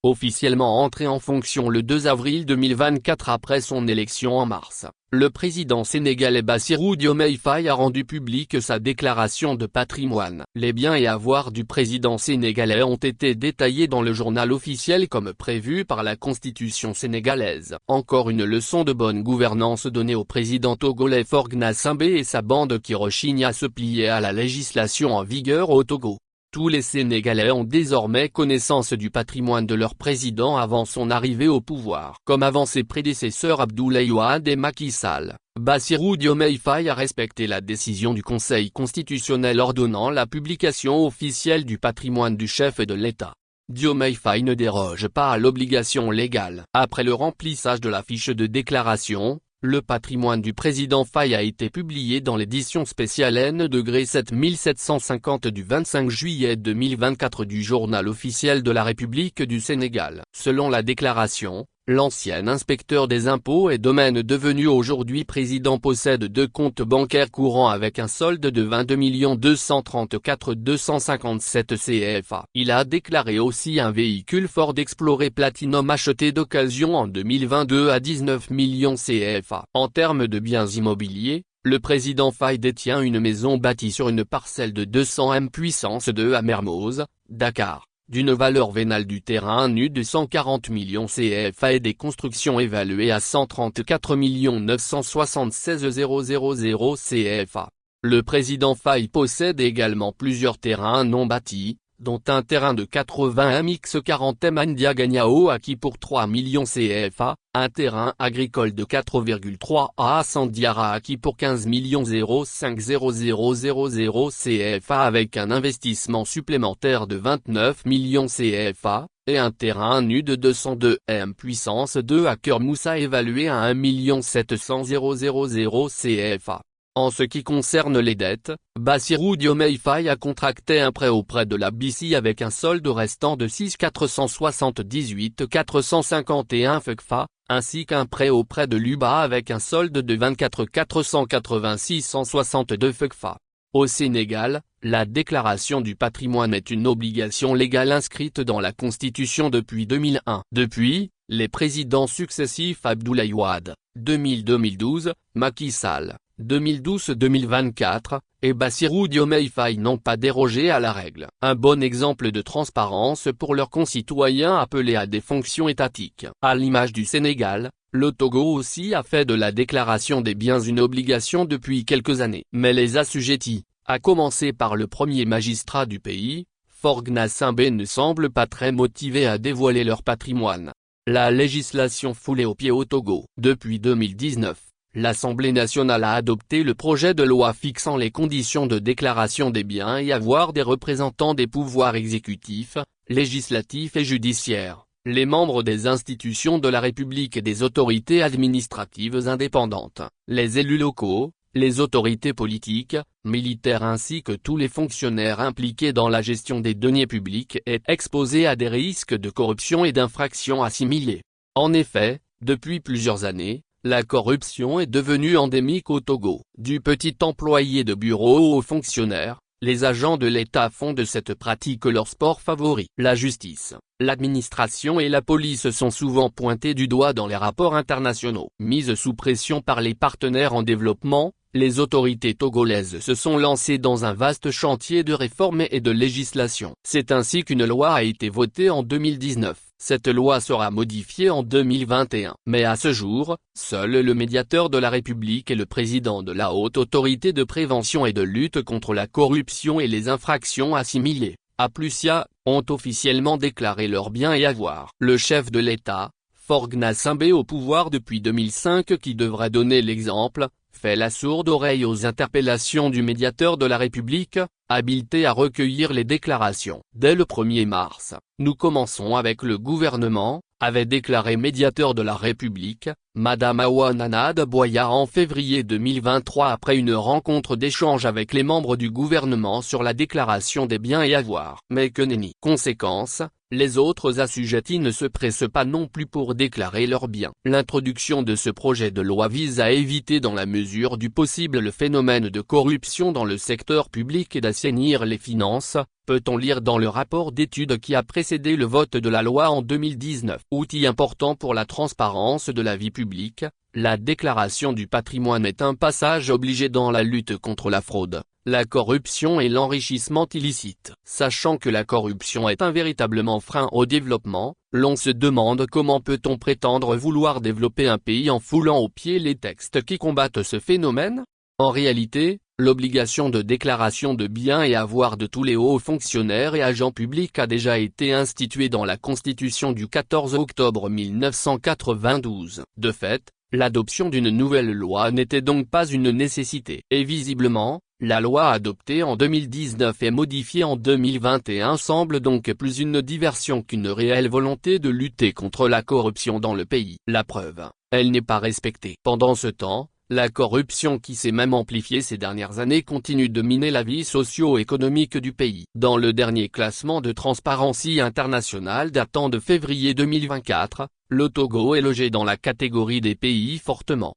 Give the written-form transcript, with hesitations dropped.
Officiellement entré en fonction le 2 avril 2024 après son élection en mars, le président sénégalais Bassirou Diomaye Faye a rendu publique sa déclaration de patrimoine. Les biens et avoirs du président sénégalais ont été détaillés dans le journal officiel comme prévu par la constitution sénégalaise. Encore une leçon de bonne gouvernance donnée au président togolais Faure Gnassingbé et sa bande qui rechigne à se plier à la législation en vigueur au Togo. Tous les Sénégalais ont désormais connaissance du patrimoine de leur président avant son arrivée au pouvoir. Comme avant ses prédécesseurs Abdoulaye Wade et Macky Sall, Bassirou Diomaye Faye a respecté la décision du Conseil constitutionnel ordonnant la publication officielle du patrimoine du chef de l'État. Diomaye Faye ne déroge pas à l'obligation légale. Après le remplissage de la fiche de déclaration, le patrimoine du président Faye a été publié dans l'édition spéciale N-7750 du 25 juillet 2024 du journal officiel de la République du Sénégal. Selon la déclaration, l'ancien inspecteur des impôts et domaines devenu aujourd'hui président possède 2 comptes bancaires courants avec un solde de 22 234 257 CFA. Il a déclaré aussi un véhicule Ford Explorer Platinum acheté d'occasion en 2022 à 19 millions CFA. En termes de biens immobiliers, le président Faye détient une maison bâtie sur une parcelle de 200 m puissance 2 à Mermoz, Dakar, d'une valeur vénale du terrain nu de 140 millions CFA et des constructions évaluées à 134 976 000 CFA. Le président Faye possède également plusieurs terrains non bâtis, dont un terrain de 80 mx 40 m à Ndiaganiao acquis pour 3 millions CFA, un terrain agricole de 4,3 à Sandiara acquis pour 15 500 000 CFA avec un investissement supplémentaire de 29 millions CFA, et un terrain nu de 202 m puissance 2 à Keur Moussa évalué à 1 700 000 CFA. En ce qui concerne les dettes, Bassirou Diomaye Faye a contracté un prêt auprès de la BCI avec un solde restant de 6 478 451 FECFA, ainsi qu'un prêt auprès de l'UBA avec un solde de 24 486 162 FECFA. Au Sénégal, la déclaration du patrimoine est une obligation légale inscrite dans la Constitution depuis 2001. Depuis, les présidents successifs Abdoulaye Wade, 2000-2012, Macky Sall, 2012-2024, et Bassirou Diomaye Faye n'ont pas dérogé à la règle. Un bon exemple de transparence pour leurs concitoyens appelés à des fonctions étatiques. À l'image du Sénégal, le Togo aussi a fait de la déclaration des biens une obligation depuis quelques années. Mais les assujettis, à commencer par le premier magistrat du pays, Faure Gnassingbé ne semblent pas très motivés à dévoiler leur patrimoine. La législation foulée aux pieds au Togo. Depuis 2019. L'Assemblée nationale a adopté le projet de loi fixant les conditions de déclaration des biens et avoirs des représentants des pouvoirs exécutifs, législatifs et judiciaires, les membres des institutions de la République et des autorités administratives indépendantes, les élus locaux, les autorités politiques, militaires ainsi que tous les fonctionnaires impliqués dans la gestion des deniers publics et exposés à des risques de corruption et d'infractions assimilées. En effet, depuis plusieurs années, la corruption est devenue endémique au Togo. Du petit employé de bureau aux fonctionnaires, les agents de l'État font de cette pratique leur sport favori. La justice, l'administration et la police sont souvent pointés du doigt dans les rapports internationaux. Mises sous pression par les partenaires en développement, les autorités togolaises se sont lancées dans un vaste chantier de réforme et de législation. C'est ainsi qu'une loi a été votée en 2019. Cette loi sera modifiée en 2021. Mais à ce jour, seul le médiateur de la République et le président de la Haute Autorité de prévention et de lutte contre la corruption et les infractions assimilées, APLUSIA, ont officiellement déclaré leurs biens et avoirs. Le chef de l'État, Faure Gnassingbé au pouvoir depuis 2005 qui devrait donner l'exemple, fait la sourde oreille aux interpellations du médiateur de la République, habilité à recueillir les déclarations. Dès le 1er mars, nous commençons avec le gouvernement, avait déclaré médiateur de la République, Madame Awa Nana Boya en février 2023 après une rencontre d'échange avec les membres du gouvernement sur la déclaration des biens et avoirs. Mais que nenni. Conséquence, les autres assujettis ne se pressent pas non plus pour déclarer leurs biens. L'introduction de ce projet de loi vise à éviter dans la mesure du possible le phénomène de corruption dans le secteur public et d'assainir les finances, peut-on lire dans le rapport d'étude qui a précédé le vote de la loi en 2019. Outil important pour la transparence de la vie publique, la déclaration du patrimoine est un passage obligé dans la lutte contre la fraude, la corruption et l'enrichissement illicite. Sachant que la corruption est un véritable frein au développement, l'on se demande comment peut-on prétendre vouloir développer un pays en foulant aux pieds les textes qui combattent ce phénomène? En réalité, l'obligation de déclaration de biens et avoirs de tous les hauts fonctionnaires et agents publics a déjà été instituée dans la Constitution du 14 octobre 1992. De fait, l'adoption d'une nouvelle loi n'était donc pas une nécessité. Et visiblement, la loi adoptée en 2019 et modifiée en 2021 semble donc plus une diversion qu'une réelle volonté de lutter contre la corruption dans le pays. La preuve, elle n'est pas respectée. Pendant ce temps, la corruption qui s'est même amplifiée ces dernières années continue de miner la vie socio-économique du pays. Dans le dernier classement de Transparency International datant de février 2024, le Togo est logé dans la catégorie des pays fortement